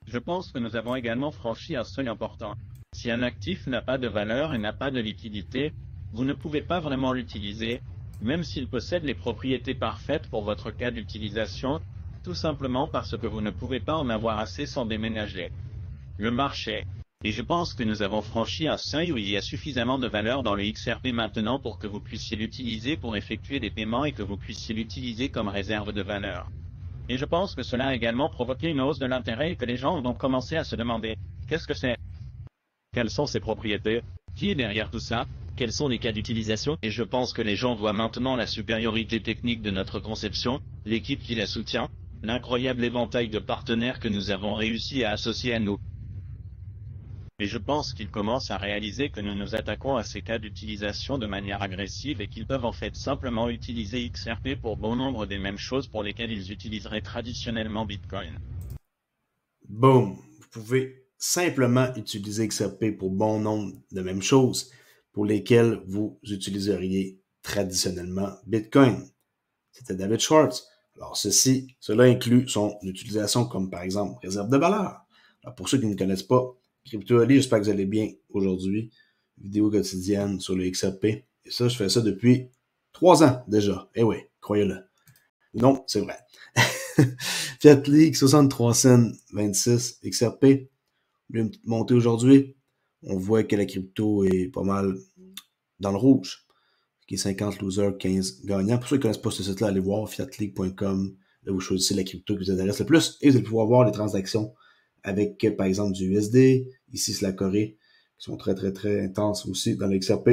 Je pense que nous avons également franchi un seuil important. Si un actif n'a pas de valeur et n'a pas de liquidité, vous ne pouvez pas vraiment l'utiliser, même s'il possède les propriétés parfaites pour votre cas d'utilisation, tout simplement parce que vous ne pouvez pas en avoir assez sans déménager. Le marché. Et je pense que nous avons franchi un seuil où il y a suffisamment de valeur dans le XRP maintenant pour que vous puissiez l'utiliser pour effectuer des paiements et que vous puissiez l'utiliser comme réserve de valeur. Et je pense que cela a également provoqué une hausse de l'intérêt et que les gens vont commencer à se demander, qu'est-ce que c'est? Quelles sont ses propriétés? Qui est derrière tout ça? Quels sont les cas d'utilisation? Et je pense que les gens voient maintenant la supériorité technique de notre conception, l'équipe qui la soutient, l'incroyable éventail de partenaires que nous avons réussi à associer à nous. Et je pense qu'ils commencent à réaliser que nous nous attaquons à ces cas d'utilisation de manière agressive et qu'ils peuvent en fait simplement utiliser XRP pour bon nombre des mêmes choses pour lesquelles ils utiliseraient traditionnellement Bitcoin. Boom! Vous pouvez simplement utiliser XRP pour bon nombre de mêmes choses pour lesquelles vous utiliseriez traditionnellement Bitcoin. C'était David Schwartz. Alors, cela inclut son utilisation comme, par exemple, réserve de valeur. Alors, pour ceux qui ne connaissent pas, Crypto Ali, j'espère que vous allez bien aujourd'hui. Vidéo quotidienne sur le XRP. Et ça, je fais ça depuis 3 ans déjà. Eh oui, croyez-le. Non, c'est vrai. Fiat League, 63 cents, 26 XRP. Une petite montée aujourd'hui. On voit que la crypto est pas mal dans le rouge. Qui est 50 losers, 15 gagnants. Pour ceux qui ne connaissent pas ce site-là, allez voir fiatleague.com. Là, vous choisissez la crypto qui vous intéresse le plus et vous allez pouvoir voir les transactions avec, par exemple, du USD. Ici, c'est la Corée, qui sont très, très, très intenses aussi dans l'XRP.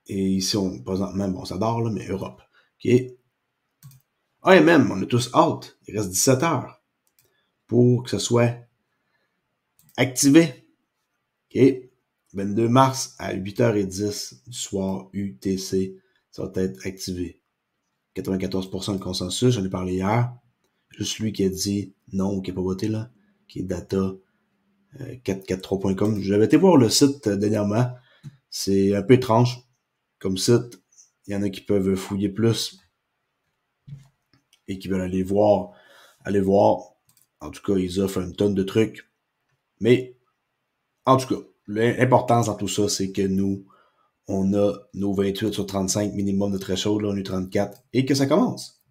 Et ici, présentement, bon, ça dort, là, mais Europe. OK. Ah, et même, on est tous out. Il reste 17 heures pour que ce soit activé. OK. 22 mars à 8h10 du soir UTC, ça va être activé. 94% de consensus, j'en ai parlé hier. Juste lui qui a dit non, qui n'a pas voté là, qui est data 443.com. J'avais été voir le site dernièrement. C'est un peu étrange comme site. Il y en a qui peuvent fouiller plus et qui veulent aller voir. Aller voir. En tout cas, ils offrent une tonne de trucs. Mais, en tout cas, l'importance dans tout ça, c'est que nous, on a nos 28 sur 35 minimum de threshold, là, on est 34, et que ça commence.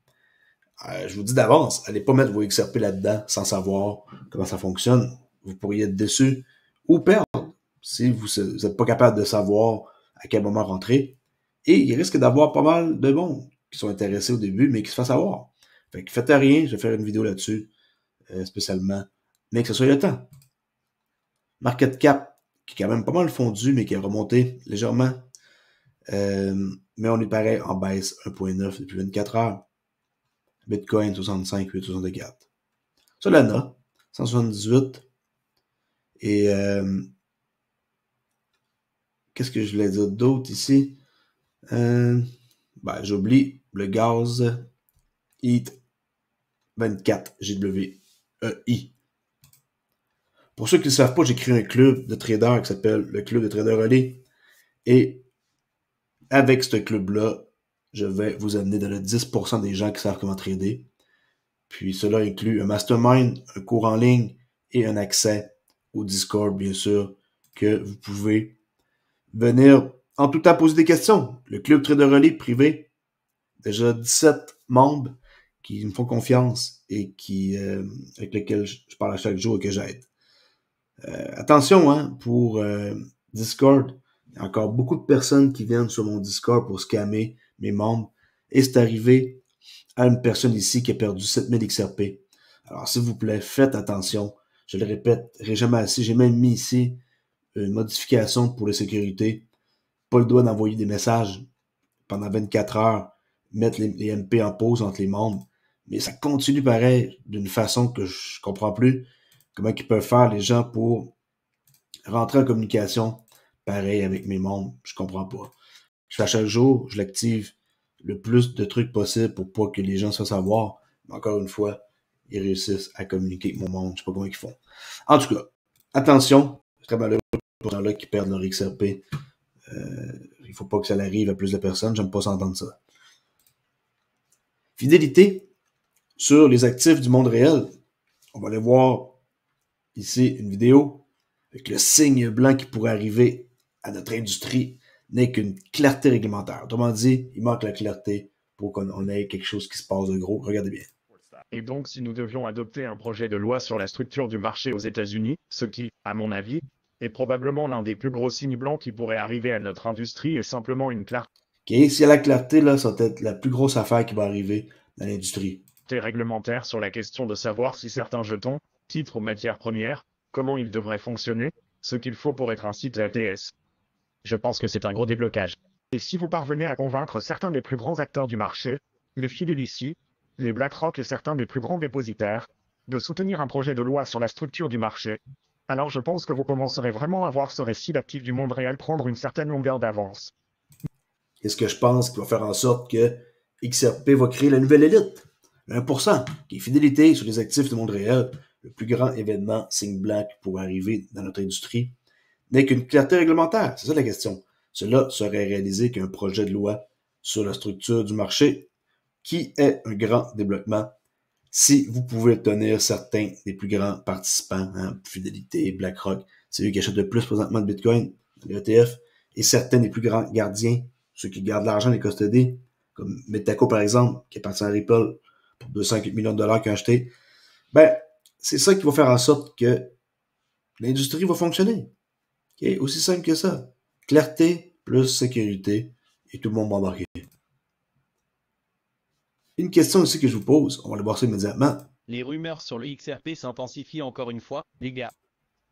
Je vous dis d'avance, allez pas mettre vos XRP là-dedans sans savoir comment ça fonctionne. Vous pourriez être déçu ou perdre si vous n'êtes pas capable de savoir à quel moment rentrer. Et il risque d'avoir pas mal de monde qui sont intéressés au début, mais qui se fassent avoir. Fait que faites rien, je vais faire une vidéo là-dessus, spécialement, mais que ce soit le temps. Market cap, qui est quand même pas mal fondu, mais qui a remonté légèrement. Mais on est pareil en baisse 1.9 depuis 24 heures. Bitcoin 65, 864. Solana 178. Et qu'est-ce que je voulais dire d'autre ici? J'oublie le gaz ETH 24 GWEI. Pour ceux qui ne savent pas, j'ai créé un club de traders qui s'appelle le Club de Traders Relais. Et avec ce club-là, je vais vous amener dans le 10% des gens qui savent comment trader. Puis cela inclut un mastermind, un cours en ligne et un accès au Discord, bien sûr, que vous pouvez venir en tout temps poser des questions. Le club Trader Relais privé, déjà 17 membres qui me font confiance et avec lesquels je parle à chaque jour et que j'aide. Attention, hein, pour Discord, il y a encore beaucoup de personnes qui viennent sur mon Discord pour scammer mes membres. Et c'est arrivé à une personne ici qui a perdu 7000 XRP. Alors, s'il vous plaît, faites attention. Je le répéterai jamais assez. J'ai même mis ici une modification pour la sécurité. Pas le droit d'envoyer des messages pendant 24 heures, mettre les MP en pause entre les membres. Mais ça continue pareil, d'une façon que je comprends plus. Comment ils peuvent faire les gens pour rentrer en communication pareil avec mes membres. Je comprends pas. Je fais à chaque jour, je l'active le plus de trucs possible pour pas que les gens se fassent savoir. Mais encore une fois, ils réussissent à communiquer avec mon monde. Je sais pas comment ils font. En tout cas, attention, c'est très malheureux pour les gens-là qui perdent leur XRP. Il faut pas que ça arrive à plus de personnes. J'aime pas s'entendre ça. Fidélité, sur les actifs du monde réel. On va aller voir ici une vidéo avec le signe blanc qui pourrait arriver à notre industrie n'est qu'une clarté réglementaire. Autrement dit, il manque la clarté pour qu'on ait quelque chose qui se passe de gros. Regardez bien. Et donc, si nous devions adopter un projet de loi sur la structure du marché aux États-Unis, ce qui, à mon avis, est probablement l'un des plus gros signes blancs qui pourrait arriver à notre industrie est simplement une clarté S'il y a la clarté, là, ça va être la plus grosse affaire qui va arriver dans l'industrie. Réglementaire sur la question de savoir si certains jetons, titres ou matières premières, comment ils devraient fonctionner, ce qu'il faut pour être un site ATS. Je pense que c'est un gros déblocage. Et si vous parvenez à convaincre certains des plus grands acteurs du marché, les Fidelity, les BlackRock et certains des plus grands dépositaires, de soutenir un projet de loi sur la structure du marché, alors je pense que vous commencerez vraiment à voir ce récit d'actifs du monde réel prendre une certaine longueur d'avance. Qu'est-ce que je pense qui va faire en sorte que XRP va créer la nouvelle élite? Le 1%, qui est fidélité sur les actifs du monde réel, le plus grand événement signe blanc pour arriver dans notre industrie, n'est qu'une clarté réglementaire. C'est ça la question. Cela serait réalisé qu'un projet de loi sur la structure du marché, qui est un grand débloquement. Si vous pouvez obtenir certains des plus grands participants, Fidelity, BlackRock, c'est eux qui achètent le plus présentement de Bitcoin, les ETF, et certains des plus grands gardiens, ceux qui gardent l'argent, les custodies, comme Metaco par exemple, qui appartient à Ripple pour 208 millions de dollars qu'ils ont acheté, ben, c'est ça qui va faire en sorte que l'industrie va fonctionner. Okay? Aussi simple que ça. Clarté plus sécurité, et tout le monde va embarquer. Une question aussi que je vous pose, on va le voir ça immédiatement. Les rumeurs sur le XRP s'intensifient encore une fois, les gars.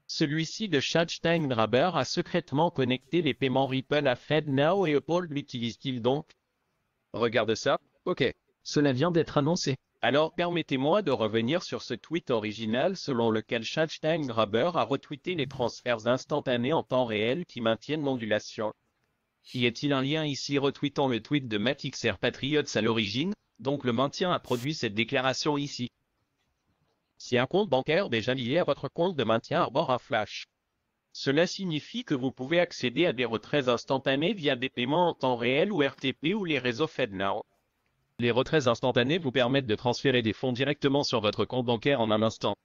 Celui-ci de Chad Steingraber a secrètement connecté les paiements Ripple à FedNow et Uphold l'utilise-t-il donc? Regarde ça. Ok. Cela vient d'être annoncé. Alors permettez-moi de revenir sur ce tweet original selon lequel Chad Steingraber a retweeté les transferts instantanés en temps réel qui maintiennent l'ondulation. Y a-t-il un lien ici retweetant le tweet de MattXR Patriots à l'origine? Donc le maintien a produit cette déclaration ici. Si un compte bancaire déjà lié à votre compte de maintien arbore un flash, cela signifie que vous pouvez accéder à des retraits instantanés via des paiements en temps réel ou RTP ou les réseaux FedNow. Les retraits instantanés vous permettent de transférer des fonds directement sur votre compte bancaire en un instant.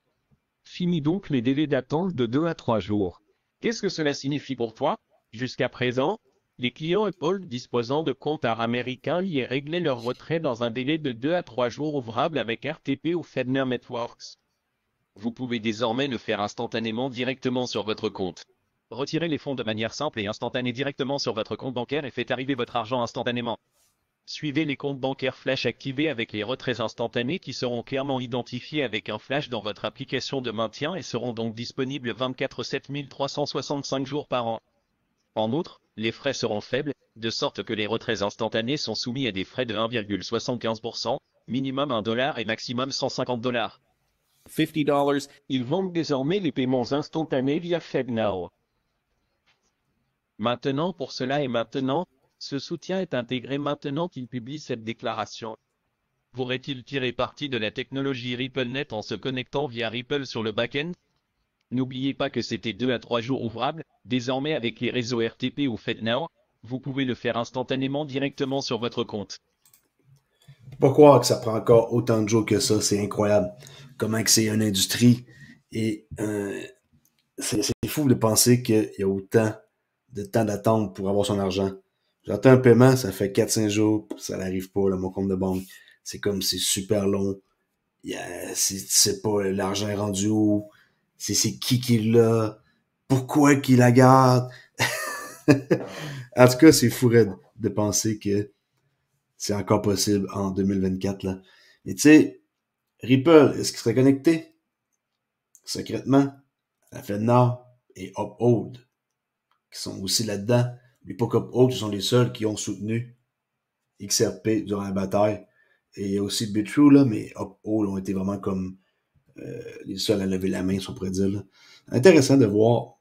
Fini donc les délais d'attente de 2 à 3 jours. Qu'est-ce que cela signifie pour toi? Jusqu'à présent, les clients Uphold disposant de comptes américains y réglaient leur retrait dans un délai de 2 à 3 jours ouvrables avec RTP ou FedNow Networks. Vous pouvez désormais le faire instantanément directement sur votre compte. Retirez les fonds de manière simple et instantanée directement sur votre compte bancaire et faites arriver votre argent instantanément. Suivez les comptes bancaires flash activés avec les retraits instantanés qui seront clairement identifiés avec un flash dans votre application de maintien et seront donc disponibles 24/7 365 jours par an. En outre, les frais seront faibles, de sorte que les retraits instantanés sont soumis à des frais de 1,75%, minimum $1 et maximum $150. $50, ils vendent désormais les paiements instantanés via FedNow. Maintenant pour cela et maintenant, ce soutien est intégré maintenant qu'il publie cette déclaration. Pourrait-il tirer parti de la technologie RippleNet en se connectant via Ripple sur le back-end? N'oubliez pas que c'était 2 à 3 jours ouvrables, désormais avec les réseaux RTP ou FedNow, vous pouvez le faire instantanément directement sur votre compte. Pas croire que ça prend encore autant de jours que ça, c'est incroyable. Comment que c'est une industrie et c'est fou de penser qu'il y a autant de temps d'attente pour avoir son argent. J'attends un paiement, ça fait 4-5 jours, ça n'arrive pas là, mon compte de banque. C'est comme c'est super long. Tu sais pas l'argent est rendu où, c'est qui l'a, pourquoi qu'il la garde. En tout cas, c'est fou de penser que c'est encore possible en 2024 là. Mais tu sais, Ripple, est-ce qu'il serait connecté secrètement à la FedNow et Uphold, qui sont aussi là-dedans? Les pas qu'Uphold, ce sont les seuls qui ont soutenu XRP durant la bataille. Et il y a aussi Bitrue, là, mais Uphold ont été vraiment comme les seuls à lever la main, si on pourrait dire. Là. Intéressant de voir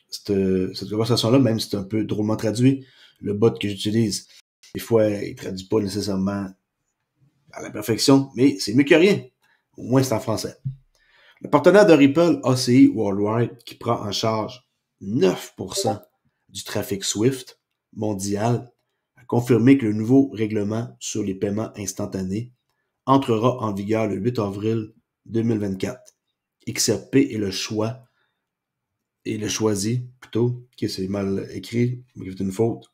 cette conversation-là, même si c'est un peu drôlement traduit. Le bot que j'utilise, des fois, il traduit pas nécessairement à la perfection, mais c'est mieux que rien. Au moins, c'est en français. Le partenaire de Ripple, ACI Worldwide, qui prend en charge 9% du trafic SWIFT mondial, a confirmé que le nouveau règlement sur les paiements instantanés entrera en vigueur le 8 avril 2024. XRP est le choix, et le choisi, plutôt, ok, c'est mal écrit, mais c'est une faute.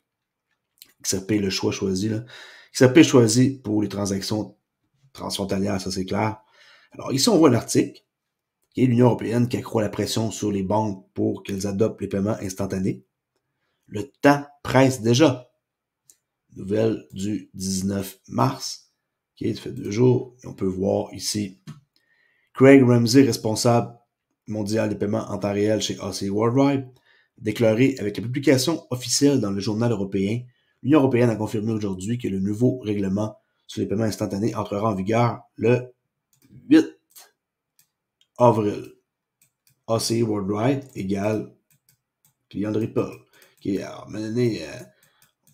XRP est le choix choisi, là. XRP est choisi pour les transactions transfrontalières, ça c'est clair. Alors ici, on voit l'article, qui est l'Union européenne qui accroît la pression sur les banques pour qu'elles adoptent les paiements instantanés. Le temps presse déjà. Nouvelle du 19 mars. Okay, ça fait 2 jours. Et on peut voir ici Craig Ramsey, responsable mondial des paiements en temps réel chez AC Worldwide, déclaré avec la publication officielle dans le journal européen. L'Union européenne a confirmé aujourd'hui que le nouveau règlement sur les paiements instantanés entrera en vigueur le 8 avril. AC Worldwide égale client de Ripple. Okay, alors, à un moment donné,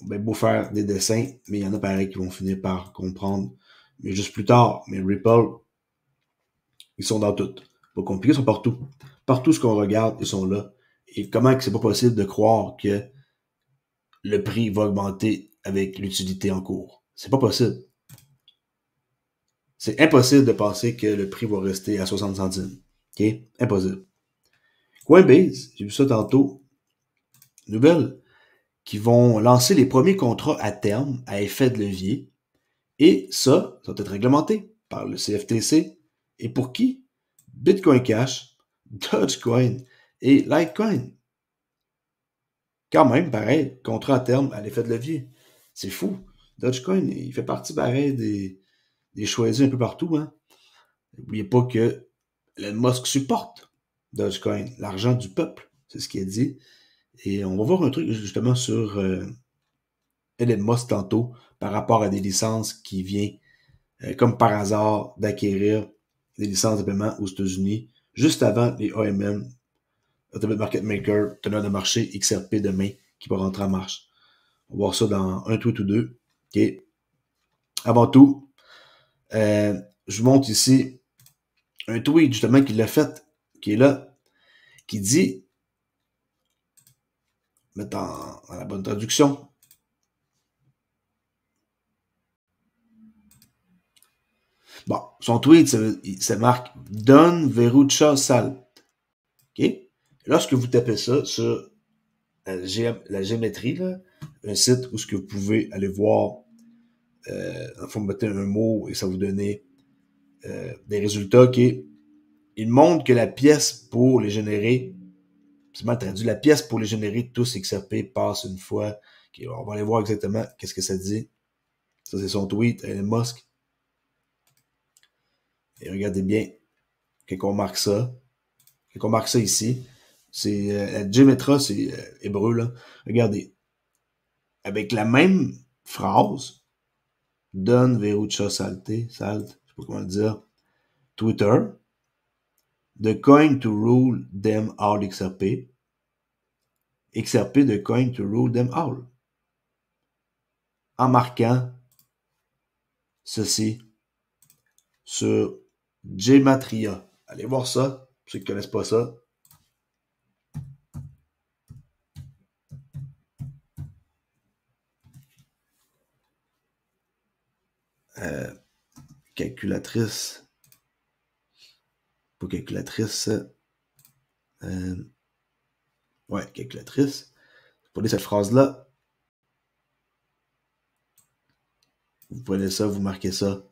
ben, beau faire des dessins, mais il y en a pareil qui vont finir par comprendre. Mais juste plus tard, mais Ripple, ils sont dans tout. Pas compliqué, ils sont partout. Partout ce qu'on regarde, ils sont là. Et comment que c'est pas possible de croire que le prix va augmenter avec l'utilité en cours? C'est pas possible. C'est impossible de penser que le prix va rester à 60 centimes. OK? Impossible. Coinbase, j'ai vu ça tantôt, nouvelle, qui vont lancer les premiers contrats à terme à effet de levier. Et ça va être réglementé par le CFTC. Et pour qui? Bitcoin Cash, Dogecoin et Litecoin. Quand même, pareil, contrat à terme à l'effet de levier. C'est fou. Dogecoin, il fait partie, pareil, des choisis un peu partout. Hein. N'oubliez pas que Elon Musk supporte Dogecoin, l'argent du peuple. C'est ce qu'il a dit. Et on va voir un truc justement sur Elon Musk tantôt par rapport à des licences qui viennent, comme par hasard, d'acquérir des licences de paiement aux États-Unis juste avant les AMM, Ultimate Market Maker, teneur de marché XRP demain, qui va rentrer en marche. On va voir ça dans un tweet ou deux. OK. Avant tout, je vous montre ici un tweet justement qu'il a fait, qui est là, qui dit, mettre dans la bonne traduction, bon, son tweet, ça marque Don Verucha Salt. OK? Lorsque vous tapez ça sur la géométrie, là, un site où ce que vous pouvez aller voir, il faut mettre un mot et ça vous donner des résultats. Okay? Il montre que la pièce pour les générer, c'est mal traduit, la pièce pour les générer tous XRP passe une fois. Okay, on va aller voir exactement qu'est-ce que ça dit. Ça, c'est son tweet, Elon Musk. Et regardez bien, quand on marque ça, quand on marque ça ici, c'est la Gemetra, c'est hébreu, là. Regardez. Avec la même phrase, Don Verucha Salte, je sais pas comment le dire, Twitter, the coin to rule them all XRP, XRP the coin to rule them all. En marquant ceci sur Gematria. Allez voir ça, pour ceux qui ne connaissent pas ça. Calculatrice. Pas calculatrice. Ouais, calculatrice. Pour lire cette phrase-là, vous prenez ça, vous marquez ça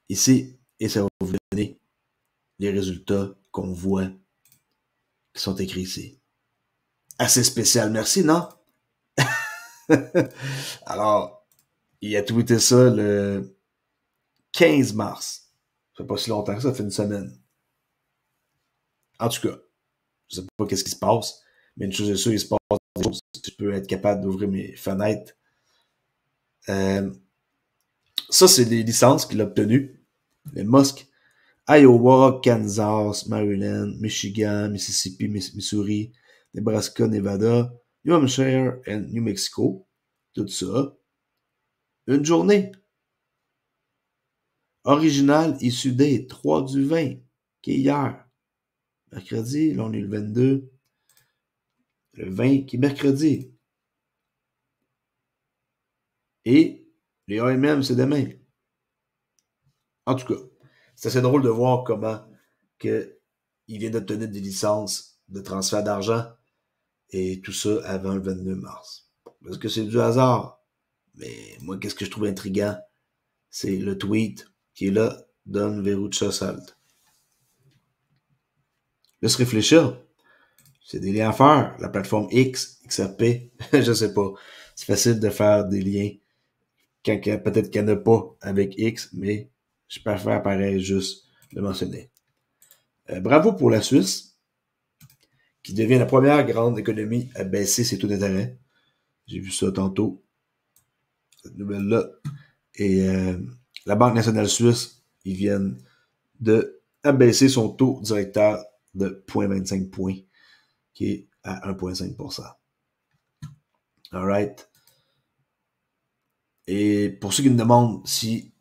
ici, et ça va vous donner les résultats qu'on voit qui sont écrits ici. Assez spécial, merci, non? Alors, il a tweeté ça le 15 mars. Ça fait pas si longtemps que ça fait une semaine. En tout cas, je sais pas qu'est-ce qui se passe, mais une chose est sûre, il se passe des choses. Je peux être capable d'ouvrir mes fenêtres. Ça, c'est des licences qu'il a obtenues. Les Musk. Iowa, Kansas, Maryland, Michigan, Mississippi, Missouri, Nebraska, Nevada, New Hampshire et New Mexico. Tout ça. Une journée. Original issu des 3 du 20, qui est hier. Mercredi, là on est le 22. Le 20 qui est mercredi. Et Les AMM, c'est demain. En tout cas, c'est assez drôle de voir comment que il vient d'obtenir des licences de transfert d'argent et tout ça avant le 22 mars. Est-ce que c'est du hasard? Mais moi, qu'est-ce que je trouve intriguant? C'est le tweet qui est là, Don Verrucha Salt. Laisse réfléchir. C'est des liens à faire. La plateforme X, XRP, je sais pas. C'est facile de faire des liens quand peut-être qu'il n'y en a pas avec X, mais je préfère pareil juste le mentionner. Bravo pour la Suisse, qui devient la première grande économie à baisser ses taux d'intérêt. J'ai vu ça tantôt, cette nouvelle-là. Et la Banque nationale suisse, ils viennent de abaisser son taux directeur de 0,25 points, qui est à 1,5%. Alright. Et pour ceux qui me demandent si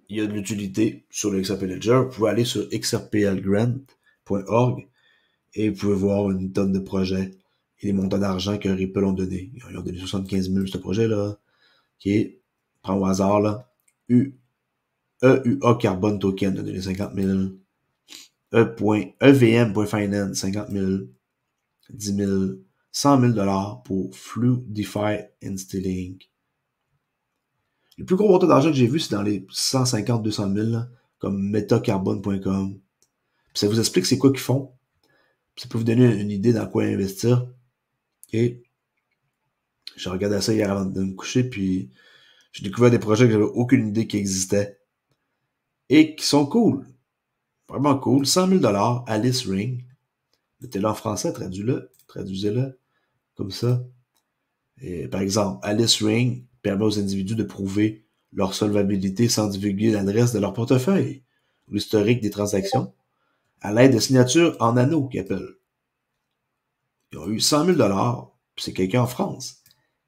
il y a de l'utilité sur le XRP Ledger, vous pouvez aller sur xrplgrant.org et vous pouvez voir une tonne de projets et les montants d'argent que Ripple ont donné. Ils ont donné 75 000 ce projet-là, qui est, prends au hasard, là, EUA Carbon Token a donné 50 000, EVM.finance 50 000, 10 000, 100 000 pour Fluidify Instilling. Le plus gros montant d'argent que j'ai vu, c'est dans les 150-200 000, là, comme metacarbon.com. Puis ça vous explique c'est quoi qu'ils font. Puis ça peut vous donner une idée dans quoi investir. OK? J'ai regardé ça hier avant de me coucher, puis j'ai découvert des projets que j'avais aucune idée qui existaient. Et qui sont cool. Vraiment cool. 100 000 Alice Ring. Mettez-le en français, traduisez-le comme ça. Et, par exemple, Alice Ring permet aux individus de prouver leur solvabilité sans divulguer l'adresse de leur portefeuille ou l'historique des transactions à l'aide de signatures en anneaux qu'ils appellent. Ils ont eu 100 000 puis c'est quelqu'un en France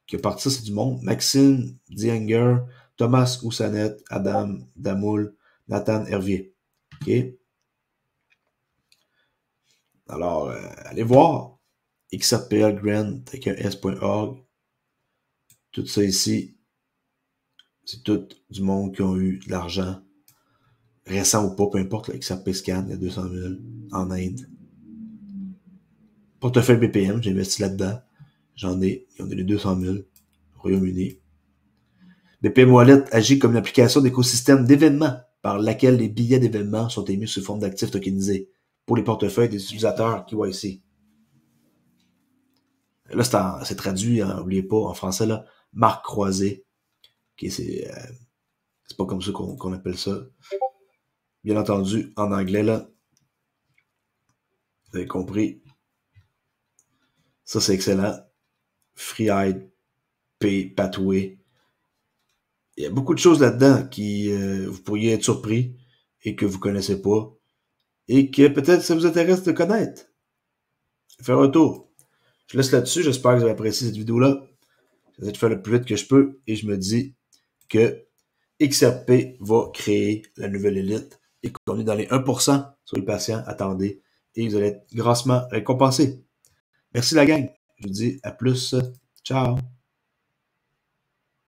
qui a parti ça, c'est du monde. Maxime Dienger, Thomas Houssanet, Adam Damoul, Nathan Hervier. OK? Alors, allez voir xrplgrant avec un s.org. Tout ça ici, c'est tout du monde qui ont eu de l'argent, récent ou pas, peu importe, le XRP Scan, il y a 200 000 en Inde. Portefeuille BPM, j'ai investi là-dedans. Ils ont donné 200 000 au Royaume-Uni. BPM Wallet agit comme une application d'écosystème d'événements par laquelle les billets d'événements sont émis sous forme d'actifs tokenisés pour les portefeuilles des utilisateurs KYC. Là, c'est traduit, n'oubliez pas, en français, là, Marc Croisé. Okay, c'est pas comme ça qu'on appelle ça. Bien entendu, en anglais, là, vous avez compris. Ça, c'est excellent. Free-Eyed Pay Pathway. Il y a beaucoup de choses là-dedans qui vous pourriez être surpris et que vous connaissez pas et que peut-être ça vous intéresse de connaître. Faire un tour. Je laisse là-dessus. J'espère que vous avez apprécié cette vidéo-là. J'essaie de faire le plus vite que je peux et je me dis que XRP va créer la nouvelle élite et qu'on est dans les 1%. Soyez patients, attendez et vous allez être grassement récompensés. Merci la gang. Je vous dis à plus. Ciao.